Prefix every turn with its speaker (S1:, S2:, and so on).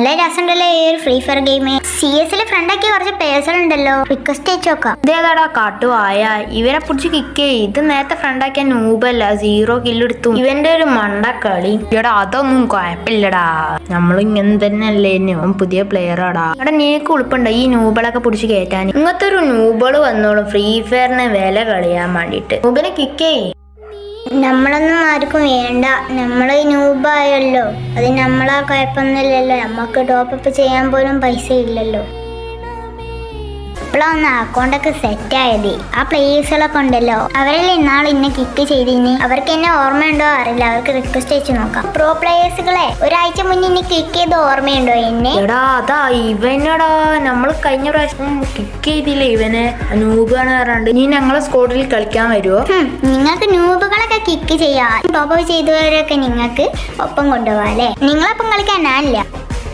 S1: നല്ല രസമുണ്ടല്ലോ ഈ ഒരു ഫ്രീ ഫയർ ഗെയിം. CS ഫ്രണ്ടാക്കിയ കുറച്ച് പേഴ്സണുണ്ടല്ലോ, റിക്വസ്റ്റ് അയച്ചു നോക്കാം.
S2: ഇതേതാടാ കാട്ടുവായ, ഇവനെ പിടിച്ച് കിക്ക്. ഇത് നേരത്തെ ഫ്രണ്ടാക്കിയ നൂബല്ല, 0 കില്ലെടുത്തു. ഇവന്റെ ഒരു മണ്ടക്കളി. ഇവിടെ അതൊന്നും കുഴപ്പമില്ലടാ, നമ്മളിങ്ങനെ തന്നെ അല്ലേ. പുതിയ പ്ലെയറാടാ. അവിടെ നീക്ക് ഉൾപ്പുണ്ടോ ഈ നൂബിളൊക്കെ പിടിച്ച് കയറ്റാൻ? ഇങ്ങനത്തെ ഒരു നൂബിള് വന്നോളും ഫ്രീ ഫയറിന് വില കളിയാൻ വേണ്ടിട്ട്. നൂബിനെ കിക്കേ.
S1: നമ്മളൊന്നും ആർക്കും വേണ്ട, നമ്മൾ നൂബായല്ലോ. അത് നമ്മളാ കുഴപ്പമൊന്നുമില്ലല്ലോ. നമുക്ക് ടോപ്പപ്പ് ചെയ്യാൻ പോലും പൈസ ഇല്ലല്ലോ. ഇപ്പോഴൊന്ന് അക്കൗണ്ടൊക്കെ സെറ്റ് ആയത്. ആ പ്ലേയേഴ്സുകളൊക്കെ ഉണ്ടല്ലോ, അവരെല്ലാം ഇന്നാൾ ഇന്നെ കിക്ക് ചെയ്തിന്. അവർക്ക് എന്നെ ഓർമ്മയുണ്ടോ അറിയില്ല, അവർക്ക് റിക്വസ്റ്റ് അയച്ചു നോക്കാം. പ്രോ പ്ലേയേഴ്സുകളെ ഒരാഴ്ച മുന്നേ ഇന്നെ കിക്ക് ചെയ്ത് ഓർമ്മയുണ്ടോ എന്നെ?
S2: എടാ അതാ ഇവനടാ, നമ്മൾ കഴിഞ്ഞ പ്രാവശ്യം കിക്ക് ചെയ്തില്ലേ ഇവനെ, നൂബാണ് പറയാണ്ട്. നീ ഞങ്ങളെ സ്ക്വാഡിൽ കളിക്കാൻ വരുമോ?
S1: നിങ്ങൾക്ക് നൂബുകളൊക്കെ കിക്ക് ചെയ്യാം. ടോപ്പ് ചെയ്തവരൊക്കെ നിങ്ങൾക്ക് ഒപ്പം കൊണ്ടുപോകാം അല്ലേ? നിങ്ങളൊപ്പം കളിക്കാൻ ഞാനില്ല.